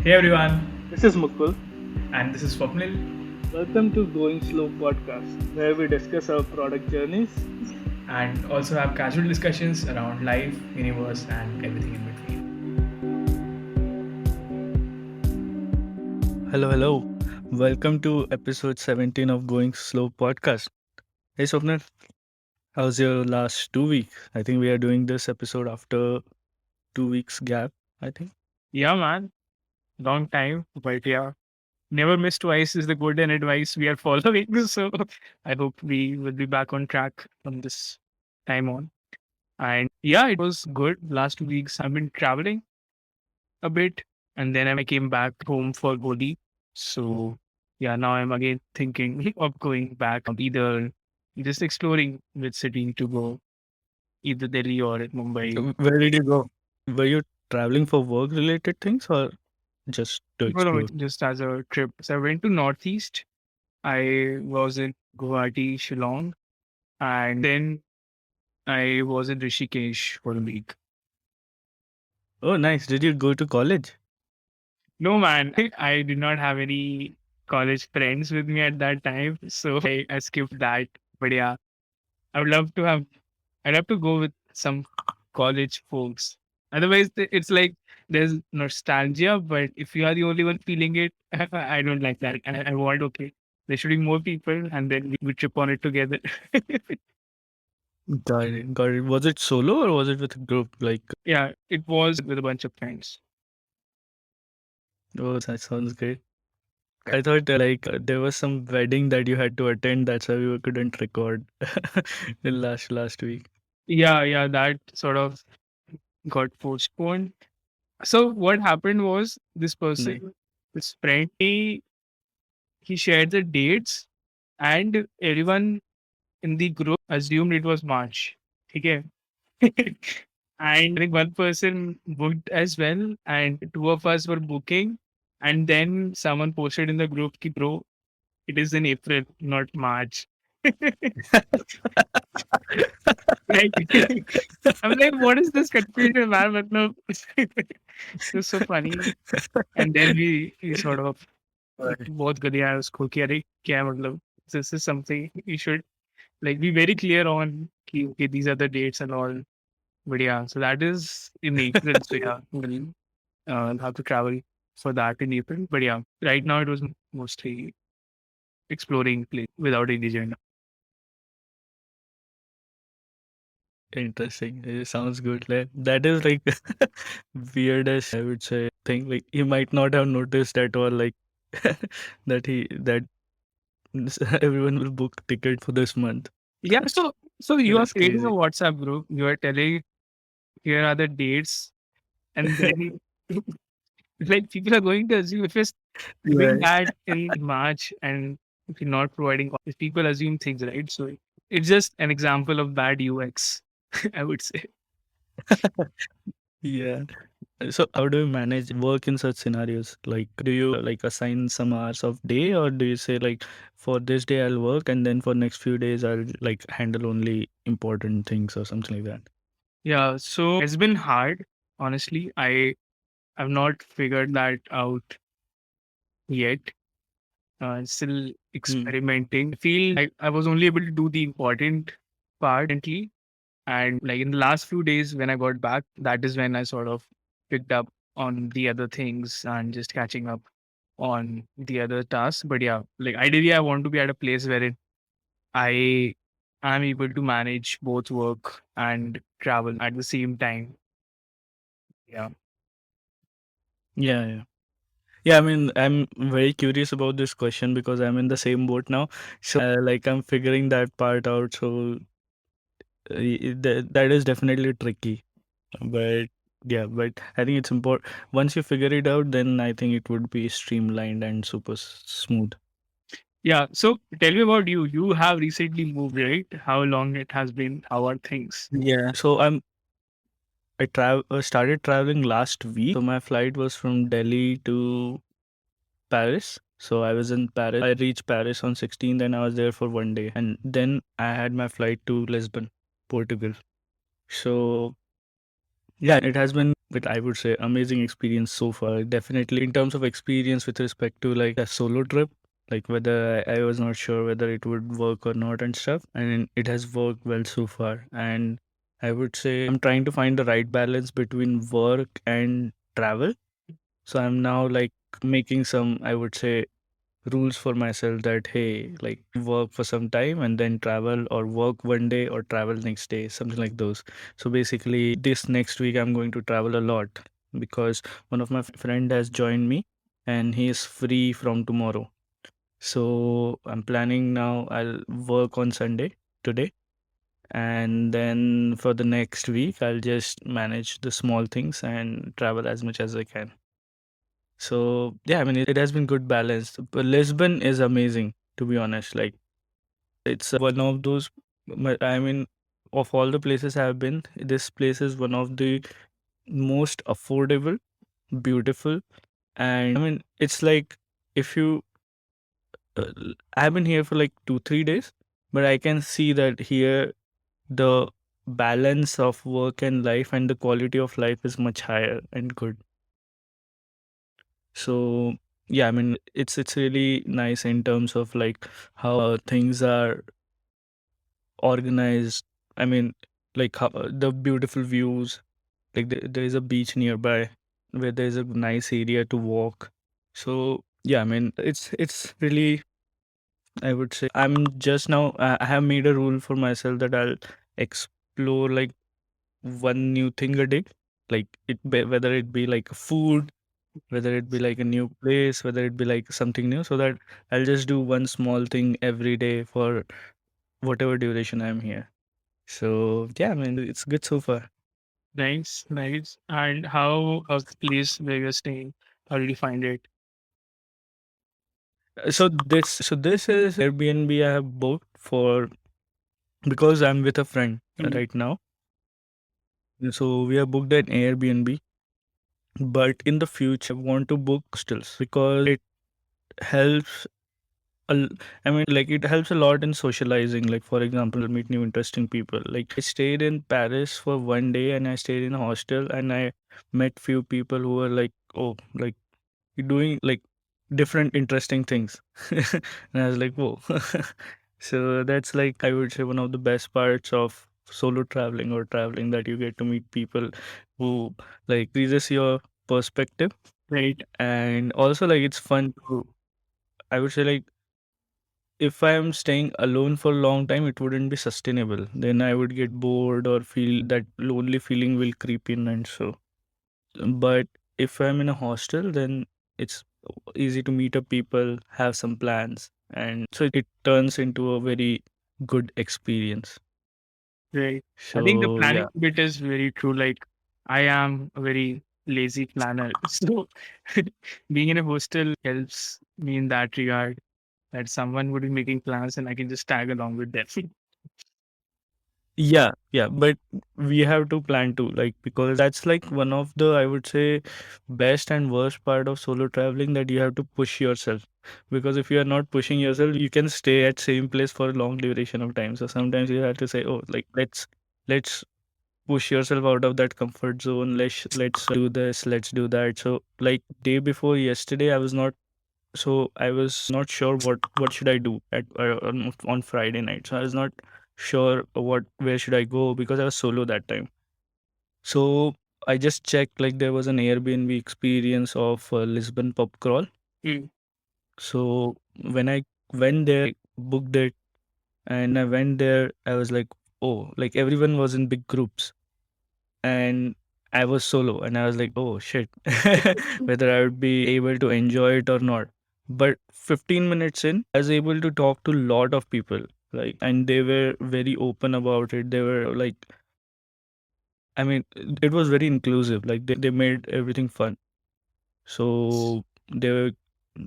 Hey everyone, This is Mukul. and this is Swapnil. Welcome to Going Slow podcast, where we discuss our product journeys. And also have casual discussions around life, universe, and everything in between. Hello, hello. Welcome to episode 17 of Going Slow podcast. Hey, Swapnil, how's your last 2 weeks? I think we are doing this episode after 2 weeks gap, I think. Yeah, man. Long time, but yeah, never miss twice is the golden advice we are following. So I hope we will be back on track from this time on. And yeah, it was good. Last 2 weeks, I've been traveling a bit, and then I came back home for Holi. So yeah, now I'm again thinking of going back, either just exploring which city to go, either Delhi or Mumbai. Where did you go? Were you traveling for work related things or just to No, explore? just as a trip. So I went to Northeast. I was in Guwahati, Shillong, and then I was in Rishikesh for a week. Oh, nice. Did you go to college? No, man, I did not have any college friends with me at that time, so I skipped that. But yeah, I would love to have. I'd love to go with some college folks. Otherwise, it's like there's nostalgia, but if you are the only one feeling it, I don't like that. I want okay, there should be more people, and then we trip on it together. Got it. Got it. Was it solo or was it with a group? Yeah, it was with a bunch of friends. Oh, that sounds great. I thought there was some wedding that you had to attend. That's why you couldn't record the last week. Yeah, that sort of got postponed. So what happened was this Nice. person, this friend, he shared the dates, and everyone in the group assumed it was March. Okay. And I think one person booked as well, and two of us were booking. And then someone posted in the group, ki, bro, it is in April, not March. Like, I'm like, what is this confusion, man? Matlab, it was so funny. And then we sort of both गधे आए उसको कि अरे क्या है मतलब this is something you should like be very clear on कि okay, these are the dates and all. But yeah, so that is in April. So yeah, we'll have to travel for that in April. But yeah, right now it was mostly exploring place without any agenda. Interesting. It sounds good. That is like weirdest, I would say, thing. Like he might not have noticed at all, like that everyone will book ticket for this month. Yeah, so you are That's creating a crazy. WhatsApp group. You are telling here are the dates, and then like people are going to assume if you're doing Yeah. that in March and if you're not providing, if people assume things, right? So it's just an example of bad UX, I would say. Yeah. So how do you manage work in such scenarios? Like, do you like assign some hours of day, or do you say like for this day I'll work and then for next few days I'll like handle only important things or something like that? Yeah, so it's been hard, honestly. I've not figured that out yet. Still Hmm. experimenting. I feel like I was only able to do the important part currently. And like in the last few days when I got back, that is when I sort of picked up on the other things and just catching up on the other tasks. But yeah, like ideally I want to be at a place wherein I am able to manage both work and travel at the same time. Yeah. Yeah, yeah. Yeah, I mean, I'm very curious about this question because I'm in the same boat now. So, like, I'm figuring that part out. So, that is definitely tricky. But yeah, but I think it's important. Once you figure it out, then I think it would be streamlined and super smooth. Yeah. So tell me about you. You have recently moved, right? How long it has been? How are things? Yeah. So I started traveling last week. So my flight was from Delhi to Paris. So I was in Paris. I reached Paris on 16th and I was there for one day. And then I had my flight to Lisbon, Portugal. So yeah, it has been with, I would say, amazing experience so far. Definitely in terms of experience with respect to like a solo trip, like whether I was not sure whether it would work or not and stuff. And it has worked well so far. And I would say I'm trying to find the right balance between work and travel. So I'm now like making some, I would say, rules for myself that hey, like work for some time and then travel, or work one day or travel next day, something like those. So basically this next week I'm going to travel a lot because one of my friend has joined me and he is free from tomorrow. So I'm planning now I'll work on Sunday today, and then for the next week I'll just manage the small things and travel as much as I can. So yeah, I mean it has been good balance. But Lisbon is amazing, to be honest. Like it's one of those. I mean, of all the places I've been, this place is one of the most affordable, beautiful, and I mean it's like if you. I've been here for like 2 3 days, but I can see that here the balance of work and life and the quality of life is much higher and good. So yeah, I mean it's really nice in terms of like how things are organized. I mean, like how, the beautiful views. Like there is a beach nearby where there's a nice area to walk. So yeah, I mean it's really, I would say I'm just now I have made a rule for myself that I'll explore like one new thing a day. Like whether it be like food, whether it be like a new place, whether it be like something new, so that I'll just do one small thing every day for whatever duration I'm here. So yeah, I mean it's good so far. Nice, nice. And how's the place where you're staying? How did you find it? So this is Airbnb I have booked for because I'm with a friend Mm. right now. So we have booked an Airbnb, but in the future I want to book hostels because it helps I mean, like it helps a lot in socializing. Like, for example, meet new interesting people. Like, I stayed in Paris for one day and I stayed in a hostel and I met few people who were like, oh, like you're doing like different interesting things. And I was like, whoa. So that's like, I would say, one of the best parts of solo traveling or traveling, that you get to meet people who like increases your perspective. Right, And also, like, it's fun to, I would say, like, if I am staying alone for a long time, it wouldn't be sustainable. Then I would get bored or feel that lonely feeling will creep in, and so. But if I'm in a hostel, then it's easy to meet up people, have some plans, and so it turns into a very good experience. right. I think the So planning yeah. bit is very true. Like, I am a very lazy planner. So, being in a hostel helps me in that regard, that someone would be making plans and I can just tag along with them. Yeah, yeah, but we have to plan too, like because that's like one of the, I would say, best and worst part of solo traveling, that you have to push yourself. Because if you are not pushing yourself, you can stay at same place for a long duration of time. So sometimes you have to say, oh, like let's push yourself out of that comfort zone. Let's do this, let's do that. So like day before yesterday, I was not sure what should I do at on Friday night. So I was not sure where should I go because I was solo that time. So I just checked, like there was an Airbnb experience of Lisbon pub crawl. Mm. So when I went there, booked it, and I went there, I was like, oh, like everyone was in big groups, and I was solo, and I was like, oh shit, whether I would be able to enjoy it or not. But 15 minutes in, I was able to talk to a lot of people, like, and they were very open about it. They were like, I mean, it was very inclusive. Like they made everything fun. So they were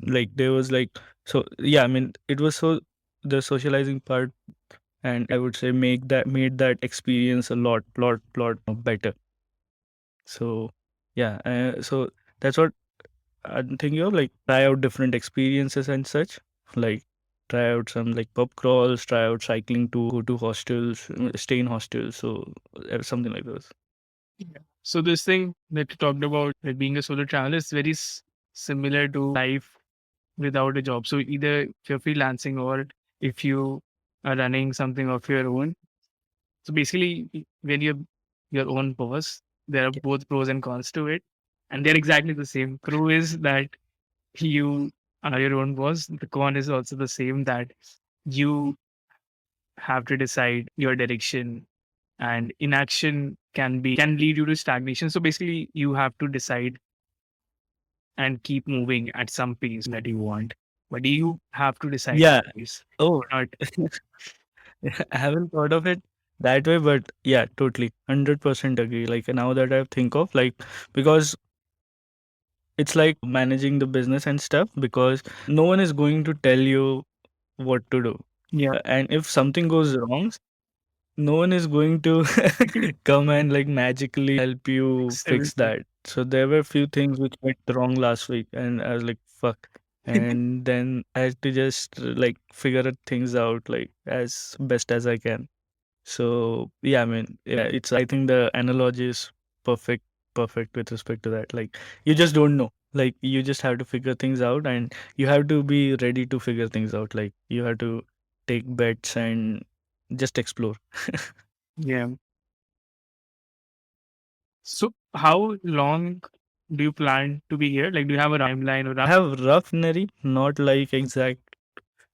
like, there was like, so yeah, I mean, it was so the socializing part, and I would say made that experience a lot better. So yeah, so that's what I'm thinking of, like try out different experiences and such, like try out some like pub crawls, try out cycling to go to hostels, stay in hostels, so something like those. Yeah. So this thing that you talked about, that being a solo traveler, is very similar to life without a job. So either if you're freelancing or if you are running something of your own. So basically, when you're your own boss, there are both pros and cons to it, and they're exactly the same. Pro is that you are your own boss. The con is also the same, that you have to decide your direction, and inaction can lead you to stagnation. So basically, you have to decide and keep moving at some pace that you want, but you have to decide Yeah. the pace. Oh, Not I haven't thought of it that way, but yeah, totally, 100% agree. Like now that I think of, like, because it's like managing the business and stuff, because no one is going to tell you what to do. yeah. And if something goes wrong, no one is going to come and like magically help you Fix fix everything. that. So there were a few things which went wrong last week, and I was like, fuck. And then I had to just like figure things out like as best as I can. So yeah, I mean, yeah, it's I think the analogy is perfect, perfect with respect to that. Like you just don't know. Like you just have to figure things out, and you have to be ready to figure things out. Like you have to take bets and just explore. Yeah. So how long do you plan to be here? Like, do you have a timeline or I have rough itinerary, not like exact.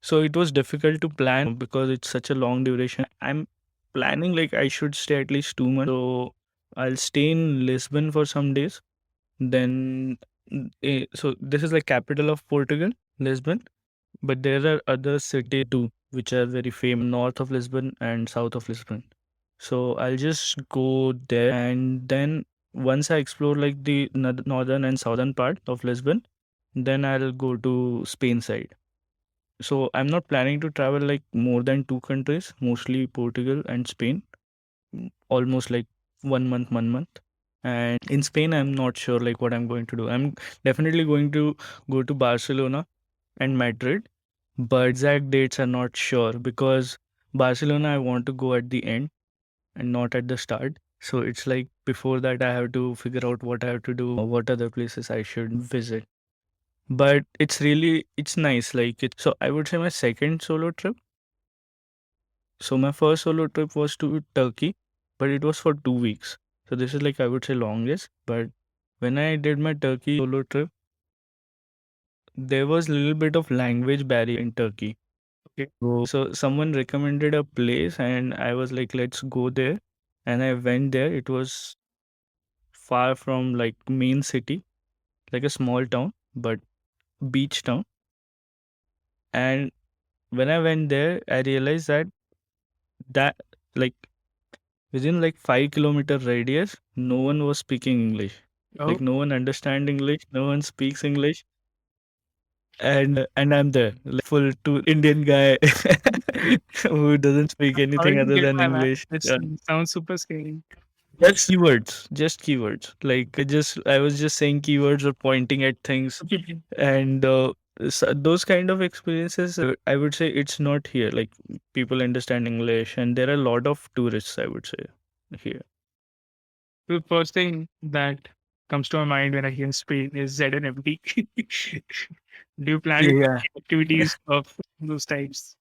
So it was difficult to plan because it's such a long duration. I'm planning like I should stay at least 2 months. So I'll stay in Lisbon for some days. Then, so this is like capital of Portugal, Lisbon. But there are other cities too, which are very famous north of Lisbon and south of Lisbon. So I'll just go there, and then once I explore like the northern and southern part of Lisbon, then I'll go to Spain side. So I'm not planning to travel like more than two countries, mostly Portugal and Spain, almost like 1 month, 1 month. And in Spain, I'm not sure like what I'm going to do. I'm definitely going to go to Barcelona and Madrid, but exact dates are not sure because Barcelona I want to go at the end and not at the start. So it's like before that I have to figure out what I have to do, what other places I should visit. But it's nice. Like it. So I would say my second solo trip. So my first solo trip was to Turkey, but it was for 2 weeks. So this is like I would say longest. But when I did my Turkey solo trip, there was a little bit of language barrier in Turkey. okay? So someone recommended a place, and I was like, let's go there. And I went there. It was far from like main city, like a small town, but beach town. And when I went there, I realized that like within like 5 kilometer radius, no one was speaking English. Oh, Like no one understand English, no one speaks English, and I'm there, like full to Indian guy who doesn't speak how anything did you other get than my map? English. That Yeah. sounds super scary. Just keywords. Like I was just saying keywords or pointing at things, Okay. and those kind of experiences. I would say it's not here. Like people understand English, and there are a lot of tourists. I would say here. The first thing that comes to my mind when I hear Spain is ZNMT. Do you plan to do Yeah. any activities of those types?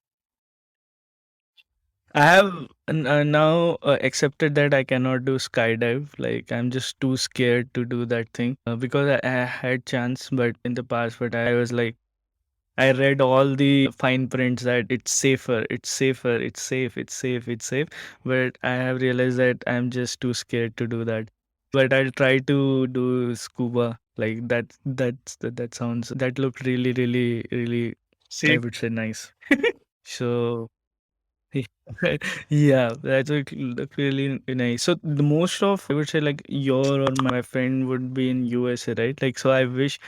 I have now accepted that I cannot do skydive. Like I'm just too scared to do that thing because I had chance, but in the past, but I was like I read all the fine prints that it's safer, it's safe, it's safe, it's safe. But I have realized that I'm just too scared to do that. But I'll try to do scuba. Like that sounds that looked really, really, really. I Safe. would say nice. So yeah, that would look really nice. So the most of I would say like your or my friend would be in USA, right? Like so I wish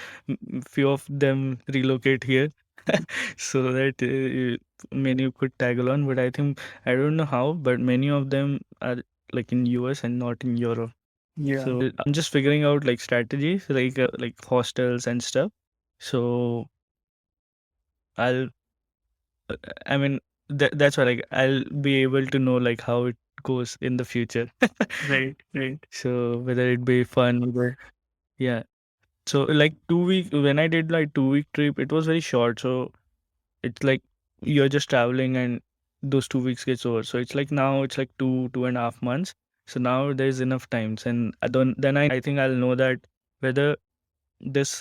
few of them relocate here so that many could tag along. But I think I don't know how, but many of them are like in US and not in Europe. Yeah. So I'm just figuring out like strategies like hostels and stuff. So I'll I mean that's why like I'll be able to know like how it course in the future. Right, right. So whether it be fun, yeah. So like 2 week when I did like 2 week trip, it was very short. So it's like you're just traveling and those 2 weeks gets over. So it's like now it's like 2.5 months. So now there's enough times, and I don't then I think I'll know that whether this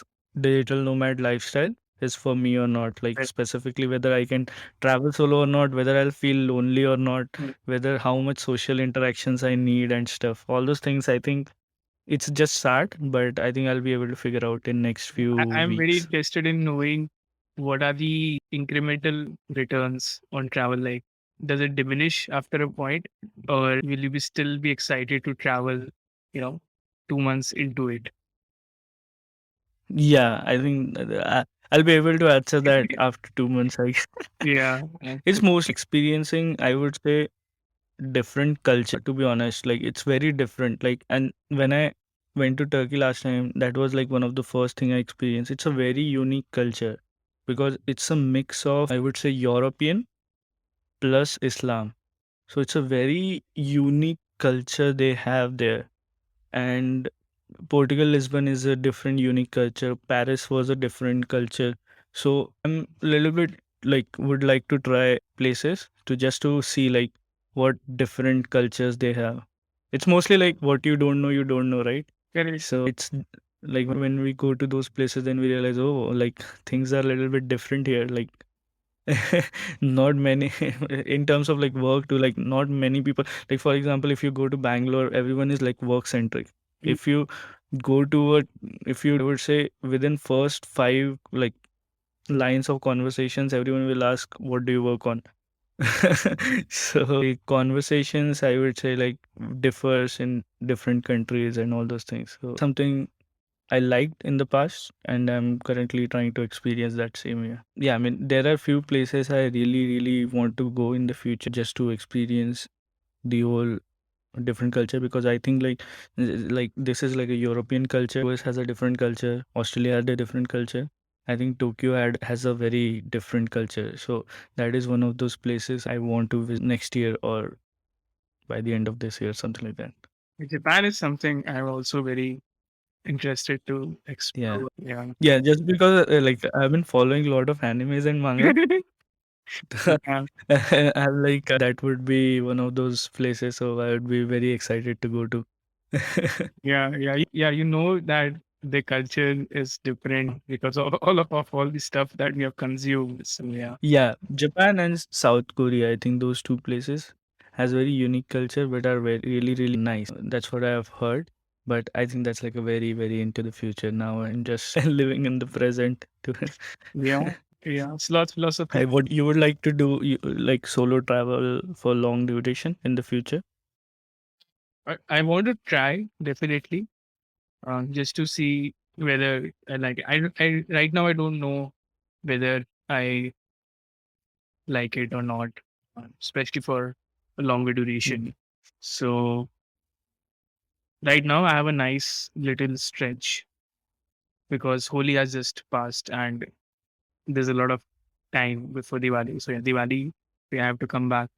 digital nomad lifestyle is for me or not. Like Right. specifically whether I can travel solo or not, whether I'll feel lonely or not, whether how much social interactions I need and stuff. All those things I think it's just sad, but I think I'll be able to figure out in next few I'm very weeks. interested in knowing what are the incremental returns on travel like. Does it diminish after a point, or will you be still be excited to travel, you know, 2 months into it? Yeah, I think I'll be able to answer that after 2 months. Yeah. It's most experiencing, I would say, different culture, to be honest. Like it's very different. Like, and when I went to Turkey last time, that was like one of the first thing I experienced. It's a very unique culture because it's a mix of, I would say, European plus Islam. So it's a very unique culture they have there. And Portugal, Lisbon is a different unique culture. Paris was a different culture. So I'm a little bit like would like to try places to just to see like what different cultures they have. It's mostly like what you don't know, right? Correct. So it's like when we go to those places, then we realize, oh, like things are a little bit different here. Like not many in terms of like work to like not many people, like for example if you go to Bangalore, everyone is like work centric. If you go to a if you I would say within first five like lines of conversations, everyone will ask what do you work on. So the conversations I would say like differs in different countries and all those things. So something I liked in the past, and I'm currently trying to experience that same year. Yeah, I mean, there are few places I really, really want to go in the future just to experience the whole different culture because I think like this is like a European culture. US has a different culture. Australia had a different culture. I think Tokyo has a very different culture. So that is one of those places I want to visit next year or by the end of this year, something like that. Japan is something I'm also very interested to Yeah. explore. Yeah. Yeah, just because like I've been following a lot of animes and manga. Yeah, I'm like that would be one of those places, so I would be very excited to go to. yeah. You know that the culture is different because of all the stuff that we have consumed. So yeah, Yeah, Japan and South Korea, I think those two places has very unique culture but are very really really nice. That's what I have heard. But I think that's like a very very into the future now. I'm just living in the present. To yeah, yeah. Sloth philosophy. what you would like to do, like solo travel for long duration in the future? I want to try definitely, just to see whether I like it. I right now I don't know whether I like it or not, especially for a longer duration. Mhm. So right now I have a nice little stretch because Holi has just passed and there's a lot of time before Diwali. So yeah, Diwali we have to come back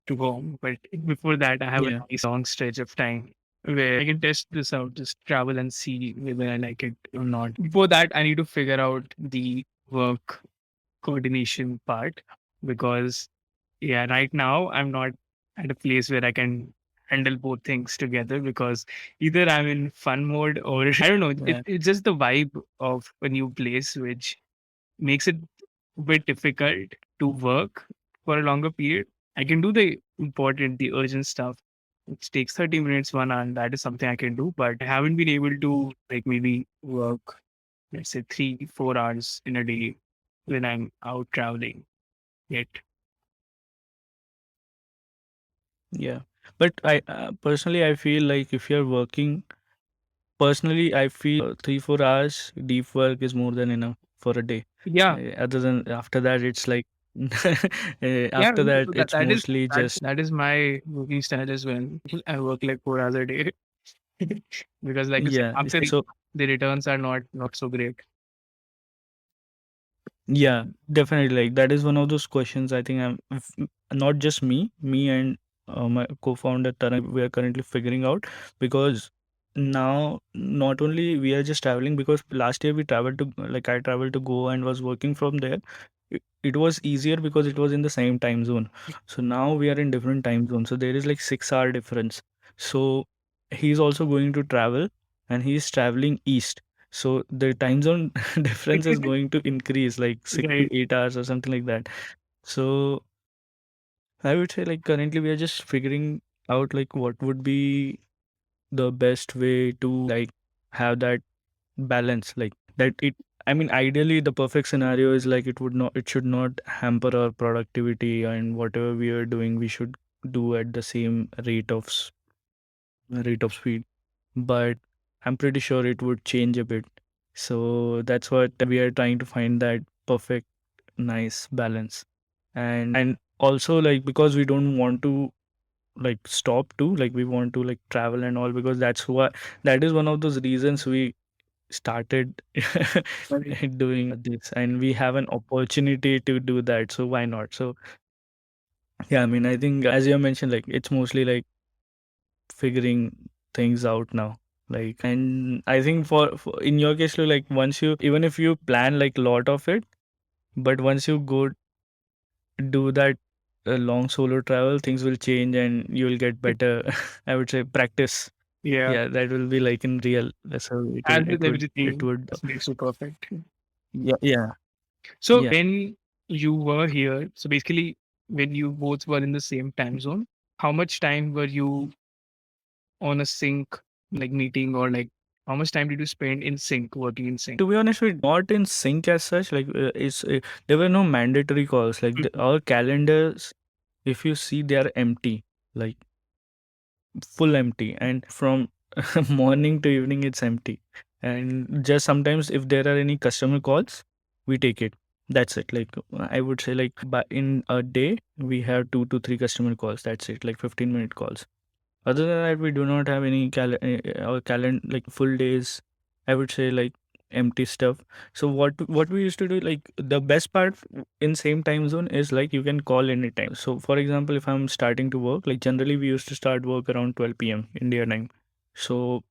to home. But before that, I have a Yeah. nice long stretch of time where I can test this out, just travel and see whether I like it or not. Before that, I need to figure out the work coordination part because yeah, right now I'm not at a place where I can handle both things together because either I'm in fun mode or I don't know. Yeah. It's just the vibe of a new place which makes it a bit difficult to work for a longer period. I can do the important, the urgent stuff, which takes 30 minutes, 1 hour, and that is something I can do. But I haven't been able to like maybe work, let's say 3, 4 hours in a day when I'm out traveling yet. Yeah. But I personally I feel like if you're working personally I feel 3 4 hours deep work is more than enough for a day. Yeah. Other than after that it's like Yeah, after that that, it's mostly just that is my working style as well. I work like 4 hours a day because, like you said, yeah. after So the returns are not so great. yeah, definitely like that is one of those questions I think not just me and my co-founder Taran, we are currently figuring out, because now not only we are just traveling, because last year we traveled to, like, I traveled to Goa and was working from there. It was easier because it was in the same time zone. So now we are in different time zones. So there is like 6 hour difference. So he's also going to travel, and he's traveling east. So the time zone difference is going to increase like six to Right. 8 hours or something like that. So I would say, like, currently we are just figuring out like what would be the best way to, like, have that balance, like that it, I mean, ideally the perfect scenario is like it should not hamper our productivity, and whatever we are doing we should do at the same rate of speed. But I'm pretty sure it would change a bit. So that's what we are trying to find, that perfect nice balance. And also, like, because we don't want to like stop too, like we want to like travel and all, because that is one of those reasons we started Right. doing this, and we have an opportunity to do that, so why not? So yeah, I mean, I think as you mentioned, like it's mostly like figuring things out now. Like, and I think for in your case too, like once you, even if you plan like lot of it, but once you go do that long solo travel, things will change and you will get better. I would say practice. Yeah. Yeah, that will be like in real. So As with it everything, would. it makes you perfect. Yeah, yeah, So yeah. when you were here, so basically when you both were in the same time zone, how much time were you on a sync like meeting, or like how much time did you spend in sync, working in sync? To be honest, we're not in sync as such. Like, there were no mandatory calls. Like Mhm. our calendars, if you see, they are empty, like full empty, and from morning to evening, it's empty. And just sometimes, if there are any customer calls, we take it. That's it. Like, I would say, like, but in a day, we have 2 to 3 customer calls. That's it. Like 15-minute calls. Other than that, we do not have any our calendar like full days. I would say, like, empty stuff. So what we used to do, like, the best part in same time zone is like you can call anytime. So for example, if I'm starting to work, like generally we used to start work around 12 p.m. India time. So,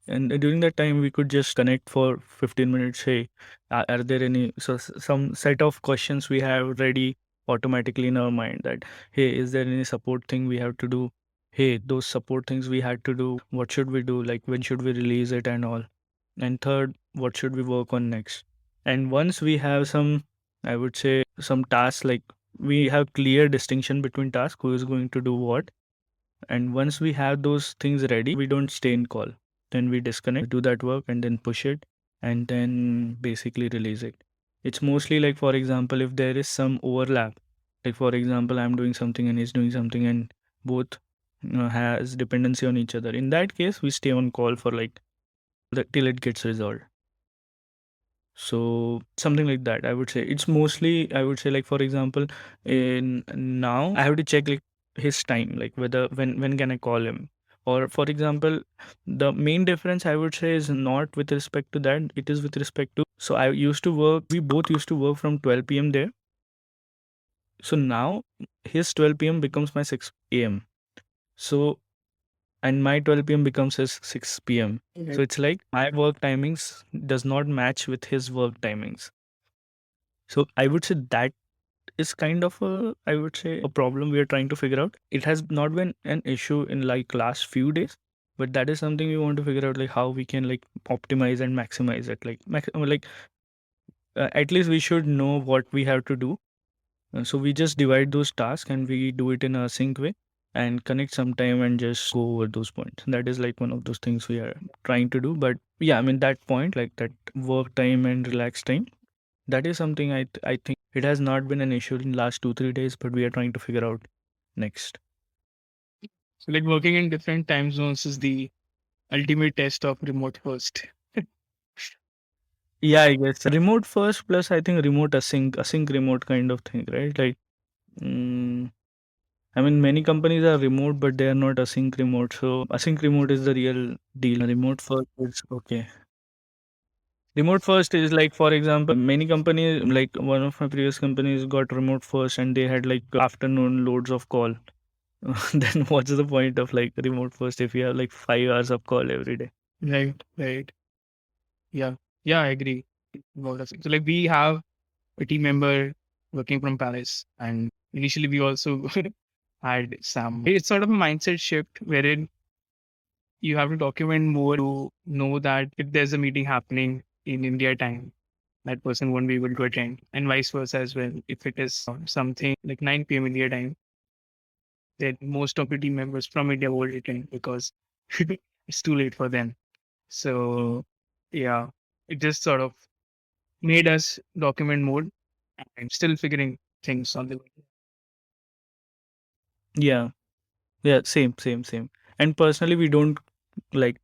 and during that time we could just connect for 15 minutes. Hey, are there any, so some set of questions we have ready automatically in our mind, that hey, is there any support thing we have to do? Hey, those support things we had to do, what should we do, like when should we release it and all. And third, what should we work on next? And once we have some, I would say, some tasks, like we have clear distinction between tasks, who is going to do what. And once we have those things ready, we don't stay in call. Then we disconnect, do that work, and then push it, and then basically release it. It's mostly like, for example, if there is some overlap, like for example, I'm doing something and he's doing something, and both has dependency on each other. In that case, we stay on call for like till it gets resolved. So something like that, I would say. It's mostly, I would say, like for example, in now I have to check like his time, like whether when can I call him. Or for example, the main difference I would say is not with respect to that, it is with respect to, so I used to work, we both used to work from 12 p.m. there. So now his 12 p.m. becomes my 6 a.m. So, and my 12 p.m. becomes his 6 p.m. So Right. it's like my work timings does not match with his work timings. So I would say that is kind of a, I would say, a problem we are trying to figure out. It has not been an issue in like last few days, but that is something we want to figure out, like how we can like optimize and maximize it. Like at least we should know what we have to do. So we just divide those tasks and we do it in a sync way, and connect sometime and just go over those points. That is like one of those things we are trying to do. But yeah, I mean, that point, like that work time and relax time, that is something I think it has not been an issue in last 2 3 days, but we are trying to figure out next. So like working in different time zones is the ultimate test of remote first. Yeah, I guess remote first plus I think remote async remote kind of thing, right? Like, mm, I mean, many companies are remote, but they are not async remote. So async remote is the real deal. Remote first is okay. Remote first is like, for example, many companies, like one of my previous companies got remote first, and they had like afternoon loads of call. then what's the point of like remote first if you have like 5 hours of call every day? Right, right. Yeah, yeah, I agree. About that. So like we have a team member working from Paris, and initially we also had some. It's sort of a mindset shift wherein you have to document more to know that if there's a meeting happening in India time, that person won't be able to attend, and vice versa as well. If it is something like 9 p.m. India time, then most of the team members from India won't attend because it's too late for them. So, yeah, it just sort of made us document more and still figuring things on the way. Yeah, yeah, same. And personally, we don't like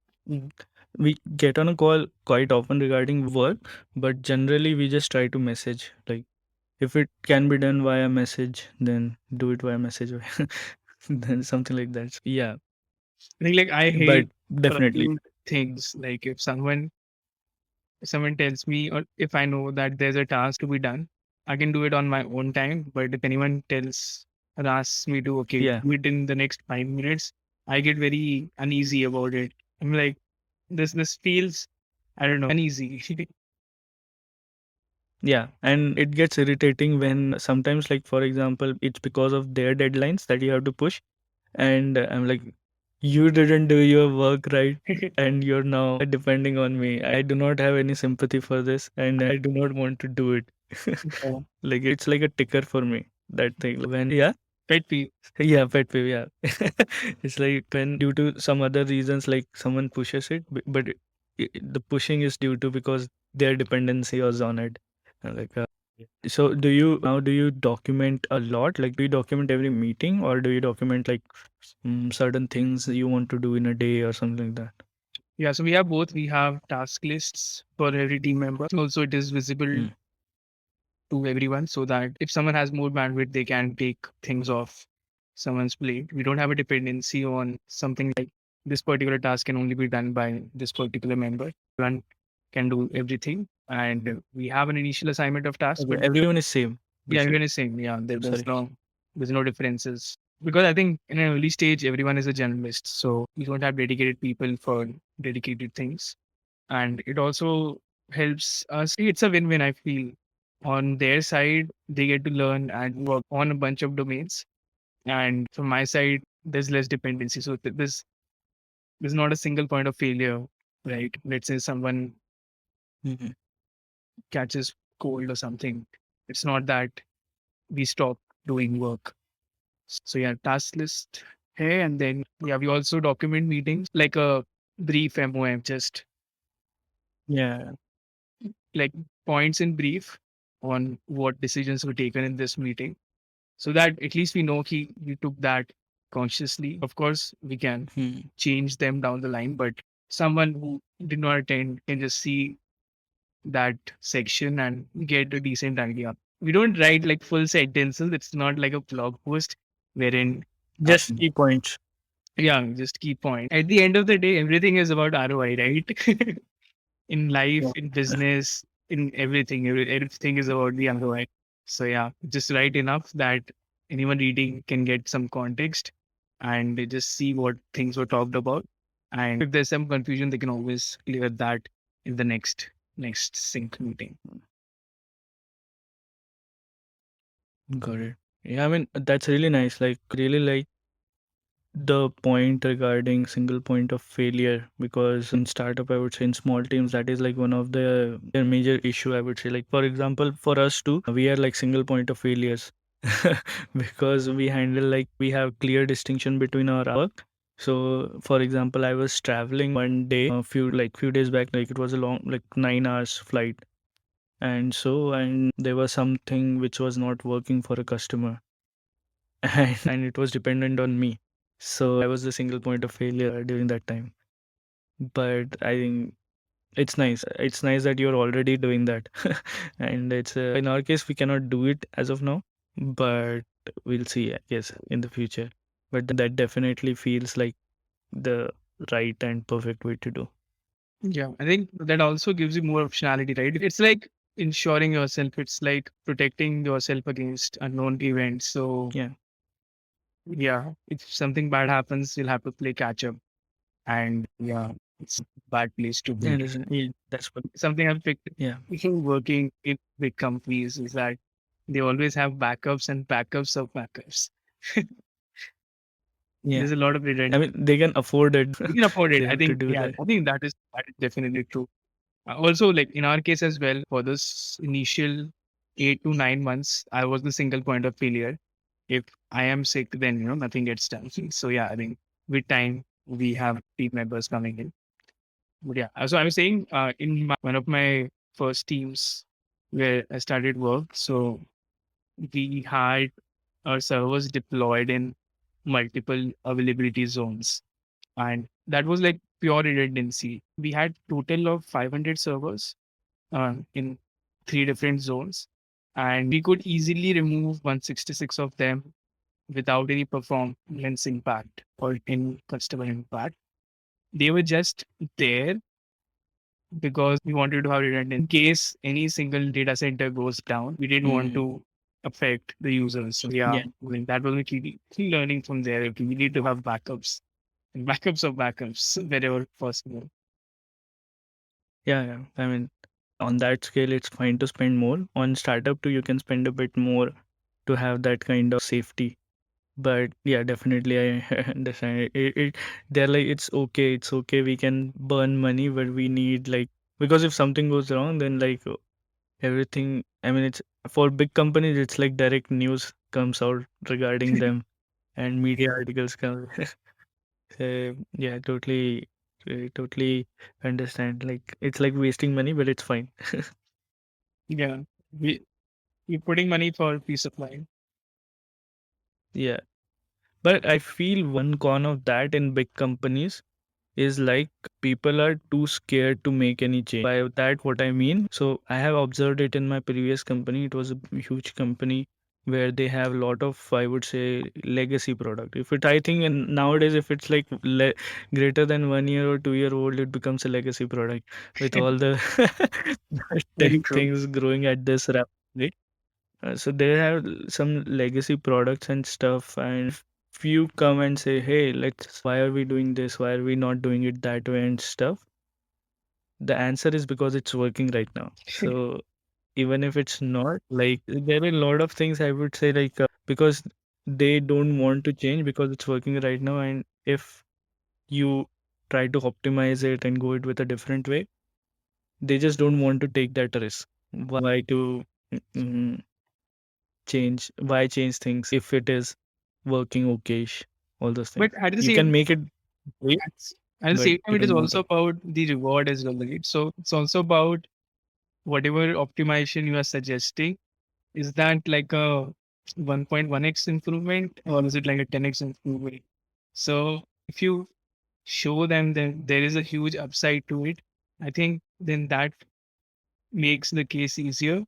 we get on a call quite often regarding work, but generally we just try to message. Like if it can be done via message, then do it via message, then something like that. Yeah, I think like I but hate definitely, things like if someone tells me or if I know that there's a task to be done, I can do it on my own time. But if anyone tells or asks me to, okay, yeah. do it in the next 5 minutes, I get very uneasy about it. I'm like, this feels, I don't know, uneasy. Yeah, and it gets irritating when sometimes, like for example, it's because of their deadlines that you have to push, and I'm like, you didn't do your work right, and you're now depending on me. I do not have any sympathy for this, and I do not want to do it. Yeah. Like it's like a ticker for me. That thing when yeah, Pet peeve. yeah, pet peeve. Yeah, it's like when due to some other reasons, like someone pushes it, but the pushing is due to because their dependency was on it. Like so do you document a lot? Like do you document every meeting or do you document like certain things you want to do in a day or something like that? Yeah, so we have both. We have task lists for every team member. Also, it is visible Mm. to everyone so that if someone has more bandwidth, they can take things off someone's plate. We don't have a dependency on something like this particular task can only be done by this particular member. One can do everything. And we have an initial assignment of tasks, Okay, but everyone is same yeah, basically. everyone is same. Yeah, Sorry. there's no differences. Because I think in an early stage, everyone is a generalist. So you don't have dedicated people for dedicated things. And it also helps us. It's a win-win, I feel. On their side, they get to learn and work on a bunch of domains. And from my side, there's less dependency. So there's not a single point of failure, right? Let's say someone Mhm. catches cold or something. It's not that we stop doing work. So yeah, task list here, and then yeah, we also document meetings like a brief MOM, just Yeah. like points in brief on what decisions were taken in this meeting, so that at least we know he took that consciously. Of course, we can Hmm. change them down the line, but someone who did not attend can just see that section and get a decent idea. We don't write like full sentences. It's not like a blog post wherein Just key points. yeah, just key point. At the end of the day, everything is about ROI, right? In life, Yeah. in business, in everything, everything is about the ROI. So yeah, just write enough that anyone reading can get some context and they just see what things were talked about. And if there's some confusion, they can always clear that in the next sync meeting. Got it. Yeah, I mean that's really nice. Like really like the point regarding single point of failure because in startup I would say in small teams that is like one of the their major issue I would say. Like for example for us too we are like single point of failures because we handle like we have clear distinction between our work. So for example I was traveling one day a few days back, like it was a long like 9 hours flight, and there was something which was not working for a customer and it was dependent on me. So I was the single point of failure during that time. But I think it's nice. It's nice that you're already doing that. And it's in our case we cannot do it as of now, but we'll see, I guess, in the future. But that definitely feels like the right and perfect way to do. Yeah, I think that also gives you more optionality, right? It's like insuring yourself. It's like protecting yourself against unknown events. So Yeah. Yeah, if something bad happens, you'll have to play catch up. And yeah, it's a bad place to Yeah, be. that's what. Something I've picked Yeah, working in big companies is that they always have backups and backups of backups. yeah. There's a lot of I redundancy. mean, they can afford it. You can afford it. They I have to think, do yeah, that. I think that is definitely true. Also, like in our case as well, for this initial 8 to 9 months, I was the single point of failure. If I am sick, then nothing gets done. So yeah, I think with time we have team members coming in. But yeah, so I was saying, in one of my first teams where I started work, so we had our servers deployed in multiple availability zones, and that was like pure redundancy. We had total of 500 servers in three different zones, and we could easily remove 166 of them without any performance impact or any customer impact. They were just there because we wanted to have redundant in case any single data center goes down. We didn't want Mm, to affect the users. So yeah, yeah, I mean, that was the key learning from there. Okay, we need to have backups and backups of backups wherever possible. yeah, yeah. I mean, on that scale, it's fine to spend more. On startup too, you can spend a bit more to have that kind of safety. But yeah, definitely I understand they're like, it's okay. We can burn money, but we need like, because if something goes wrong, then like everything. I mean, it's for big companies, it's like direct news comes out regarding them and media articles come. Yeah, totally understand. Like it's like wasting money, but it's fine. Yeah, we we're putting money for peace of mind. Yeah, but I feel one con of that in big companies is like people are too scared to make any change. By that, what I mean, so I have observed it in my previous company. It was a huge company where they have a lot of, I would say, legacy product. If it, I think, and nowadays, if it's like greater than 1 year or 2 year old, it becomes a legacy product with all the Very tech true. things growing at this rate. So they have some legacy products and stuff, and if you come and say, "Hey, why are we doing this? Why are we not doing it that way?" and stuff, the answer is because it's working right now. So even if it's not, like there are a lot of things I would say, like because they don't want to change because it's working right now, and if you try to optimize it and go it with a different way, they just don't want to take that risk. Why to mm, change things if it is working okay-ish, all those But things. at the You can same make it great, at the but same time, you it is don't want also to. about the reward as well, right? So it's also about whatever optimization you are suggesting. Is that like a 1.1x improvement or is it like a 10x improvement? So if you show them that there is a huge upside to it, I think then that makes the case easier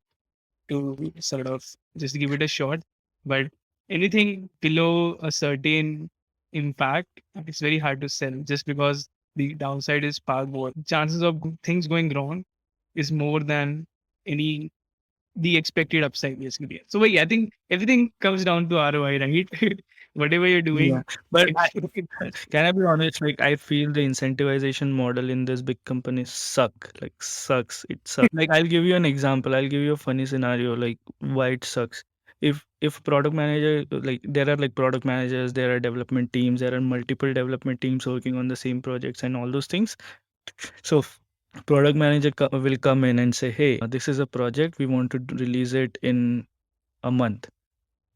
to sort of just give it a shot. But anything below a certain impact, it's very hard to sell just because the downside is far more. Chances of things going wrong is more than any the expected upside basically. So yeah, I think everything comes down to ROI, right? Whatever you're Yeah, doing, but if, if it, can I be honest? Like, I feel the incentivization model in this big companies suck. Like, sucks. It sucks. Like, I'll give you an example. I'll give you a funny scenario. Like, why it sucks. If product manager, like, there are like product managers, there are development teams, there are multiple development teams working on the same projects and all those things. So, product manager will come in and say, "Hey, this is a project. We want to release it in a month."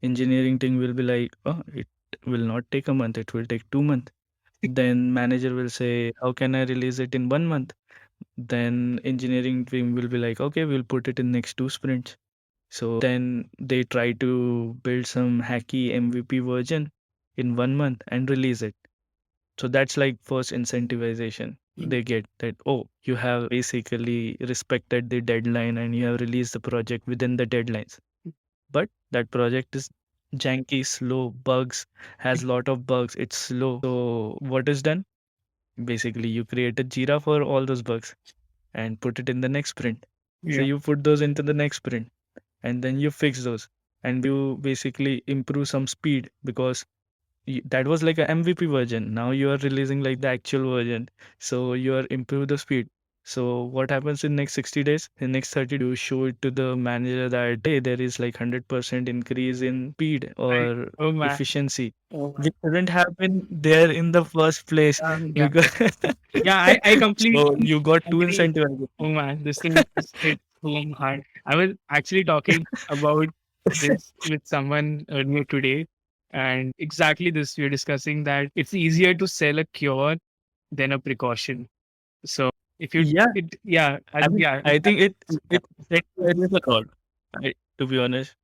Engineering team will be like, "Oh, it will not take a month. It will take 2 months." Then manager will say, "How can I release it in 1 month?" Then engineering team will be like, "Okay, we'll put it in next 2 sprints." So then they try to build some hacky MVP version in 1 month and release it. So that's like first incentivization they get, that, oh, you have basically respected the deadline and you have released the project within the deadlines. But that project is janky, slow, bugs, has lot of bugs, it's slow. So what is done? Basically, you create a Jira for all those bugs and put it in the next sprint. So yeah, you put those into the next sprint and then you fix those and you basically improve some speed because that was like a MVP version. Now you are releasing like the actual version. So you are improve the speed. So what happens in next 60 days? In next 30 days, you show it to the manager that hey, there is like 100% increase in speed or Oh man. efficiency. Oh Which man. shouldn't happen there in the first place Yeah. because Yeah, I so completely you got two agree. incentives. Oh man, this thing just hit home hard. I was actually talking about this with someone earlier today, and exactly this we're discussing that it's easier to sell a cure than a precaution. So if you, Yeah, yeah, I mean, yeah, I think it incentivizes a lot. To be honest,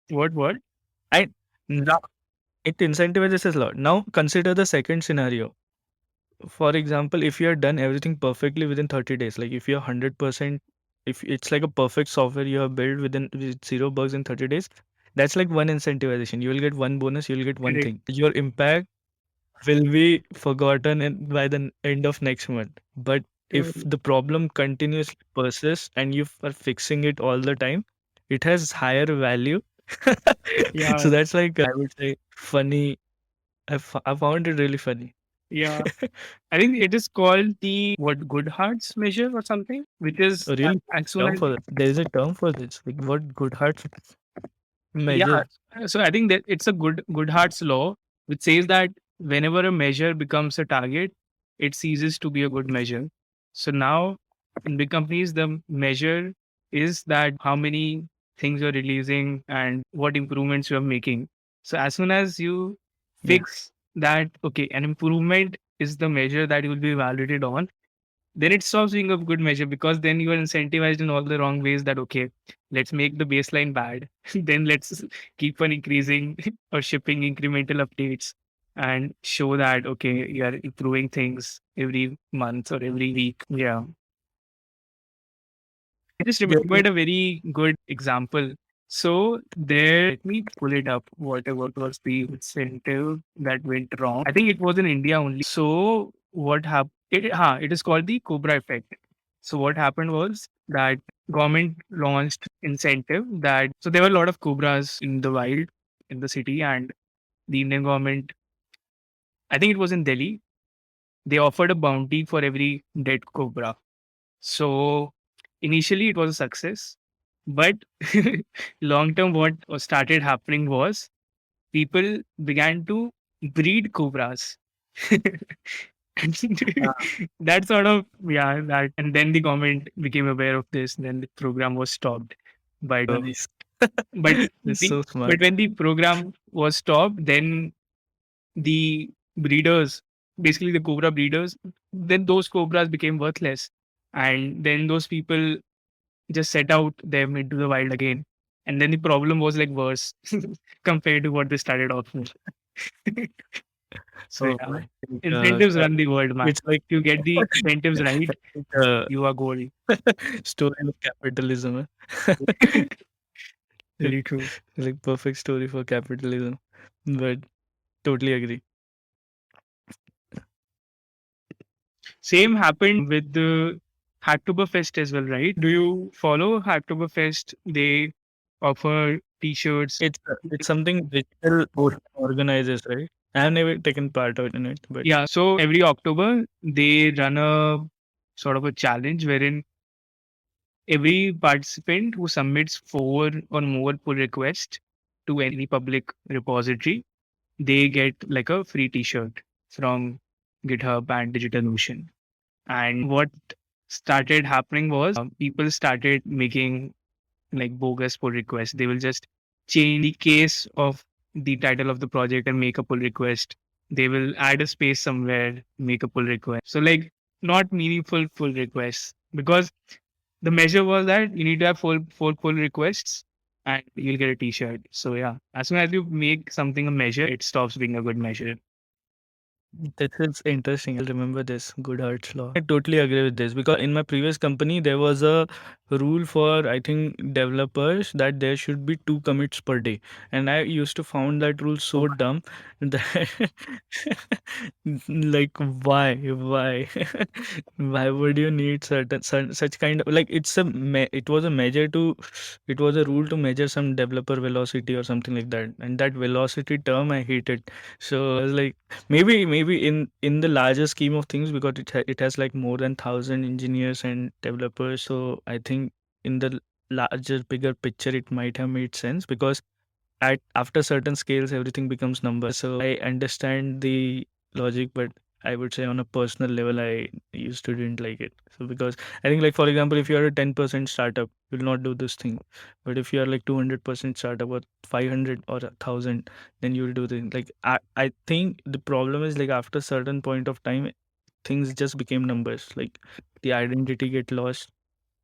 what? I now it incentivizes a lot. Now consider the second scenario. For example, if you have done everything perfectly within 30 days, like if you're 100%, if it's like a perfect software you have built with zero bugs in 30 days, that's like one incentivization. You will get one bonus, you'll get one Correct. thing. Your impact will be forgotten by the end of next month. But if the problem continuously persists and you are fixing it all the time, it has higher value. So Yeah, that's like I would say funny. I found it really funny. yeah. I think it is called the what good hearts measure or something, which is Really as soon term as for it. There is a term for this. Like what good heart yeah. measure. So I think that it's a good hearts law, which says that whenever a measure becomes a target, it ceases to be a good measure. So now in big companies, the measure is that how many things you're releasing and what improvements you're making. So as soon as you Yeah. fix that, okay, an improvement is the measure that you will be evaluated on, then it stops being a good measure because then you are incentivized in all the wrong ways that okay, let's make the baseline bad, then let's keep on increasing or shipping incremental updates and show that okay, you are improving things every month or every week. Yeah, I just There is, remembered a very good example. So there, let me pull it up. What was the incentive that went wrong? I think it was in India only. So what happened? It is called the Cobra effect. So what happened was that government launched incentive that so there were a lot of cobras in the wild in the city, and the Indian government, I think it was in Delhi, they offered a bounty for every dead cobra. So initially it was a success, but long term, what started happening was people began to breed cobras. And that sort of yeah that and then the government became aware of this. Then the program was stopped. But nice. but It's the so smart. but when the program was stopped, then the breeders, basically the cobra breeders, then those cobras became worthless. And then those people just set out them into the wild again. And then the problem was like worse compared to what they started off with. So Oh yeah, my. Like, incentives run the world, man. it's like If you get the incentives right, uh, you are gold. story of capitalism. Eh? Very true. Like perfect story for capitalism. But totally agree. Same happened with the Hacktoberfest as well, right? Do you follow Hacktoberfest? They offer t-shirts. It's something digital Ocean organizes, right? I have never taken part in it, but Yeah, so every October they run a sort of a challenge wherein every participant who submits 4 or more pull requests to any public repository, they get like a free t-shirt from GitHub and DigitalOcean. And what started happening was people started making like bogus pull requests. They will just change the case of the title of the project and make a pull request. They will add a space somewhere, make a pull request. So like not meaningful pull requests because the measure was that you need to have four pull requests and you'll get a t-shirt. So yeah, as soon as you make something a measure, it stops being a good measure. This is interesting. I'll remember this. Good Hearts Law. I totally agree with this because in my previous company there was a rule for I think developers that there should be 2 commits per day, and I used to found that rule Oh so dumb that like why why would you need such kind of like it was a measure to it was a rule to measure some developer velocity or something like that, and that velocity term I hated. So I was like maybe in the larger scheme of things because it has like more than 1,000 engineers and developers, so I think in the larger bigger picture it might have made sense because at after certain scales everything becomes numbers. So I understand the logic, but I would say on a personal level I used to didn't like it. So because I think like for example if you are a 10% startup you'll not do this thing, but if you are like 200% startup or 500 or 1,000 then you'll do the like I think the problem is like after certain point of time things just became numbers, like the identity get lost.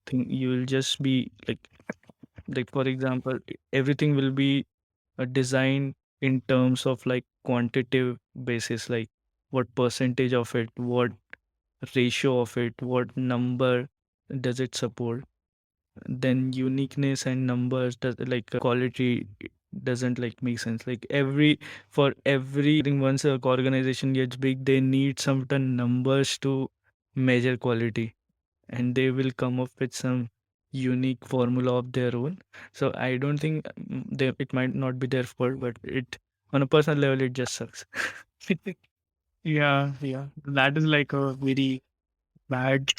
Thing you will just be like for example everything will be design in terms of like quantitative basis, like what percentage of it, what ratio of it, what number does it support. Then uniqueness and numbers does like quality doesn't like make sense. Like every for every I think once a organization gets big they need some certain numbers to measure quality, and they will come up with some unique formula of their own. So I don't think it might not be their fault, but it on a personal level it just sucks. yeah, yeah. That is like a very bad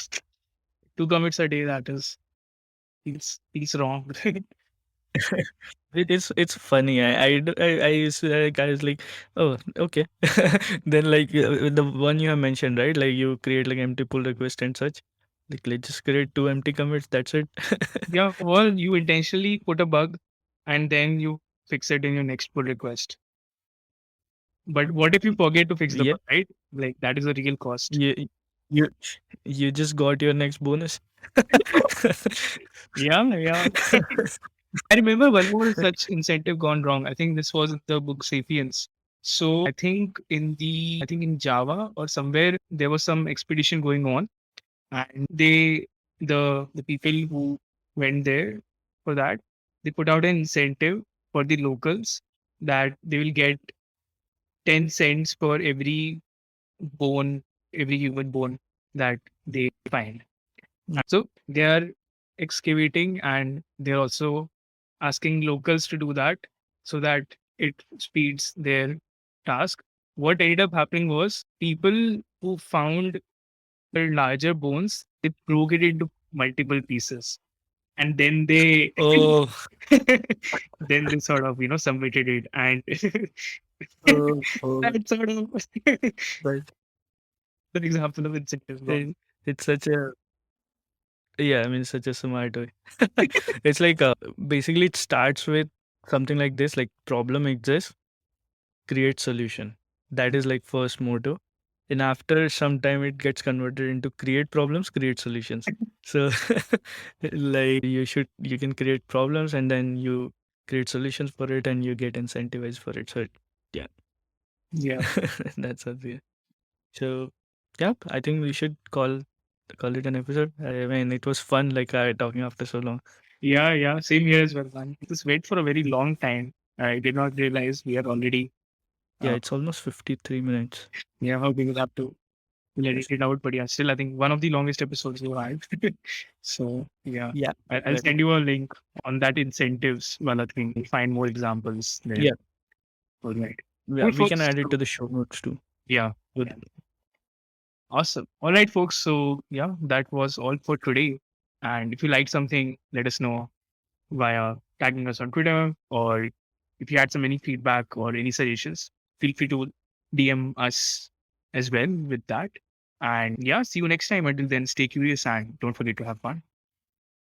2 commits a day. That is feels wrong. It's funny. I used to guys like, oh okay. Then like the one you have mentioned, right? Like you create like empty pull request and such. Like let's just create 2 empty commits. That's it. Yeah, well, you intentionally put a bug and then you fix it in your next pull request. But what if you forget to fix the Yeah. bug, right? Like that is a real cost. You you just got your next bonus. Yeah, yeah. I remember one more such incentive gone wrong. I think this was in the book Sapiens. So I think in Java or somewhere there was some expedition going on, and the people who went there for that, they put out an incentive for the locals that they will get 10 cents for every human bone that they find. So they are excavating and they're also asking locals to do that so that it speeds their task. What ended up happening was people who found the larger bones, they broke it into multiple pieces. And then they Oh, then they sort of, submitted it and oh, that sort of but an example of incentives gone. it's such a yeah, I mean such a smart way. It's like basically it starts with something like this, like problem exists, create solution. That is like first motto. And after some time it gets converted into create problems, create solutions. So like you can create problems and then you create solutions for it and you get incentivized for it. So yeah. Yeah. That's what we so yeah, I think we should call it an episode. I mean it was fun like talking after so long. Yeah, yeah. Same here as well, man. Just wait for a very long time. I did not realize we are already, Yeah, uh, it's almost 53 minutes. yeah, how we will have to edit it out. But yeah, still, I think one of the longest episodes we had. So yeah, Yeah. I'll send you a link on that incentives one other thing. Find more examples there. Yeah. All right. Yeah, Cool, we can folks. add it to So, the show notes too. yeah, good. Awesome. All right, folks. So yeah, that was all for today. And if you like something, let us know via tagging us on Twitter, or if you had some any feedback or any suggestions, feel free to DM us as well with that. And yeah, see you next time. Until then, stay curious and don't forget to have fun.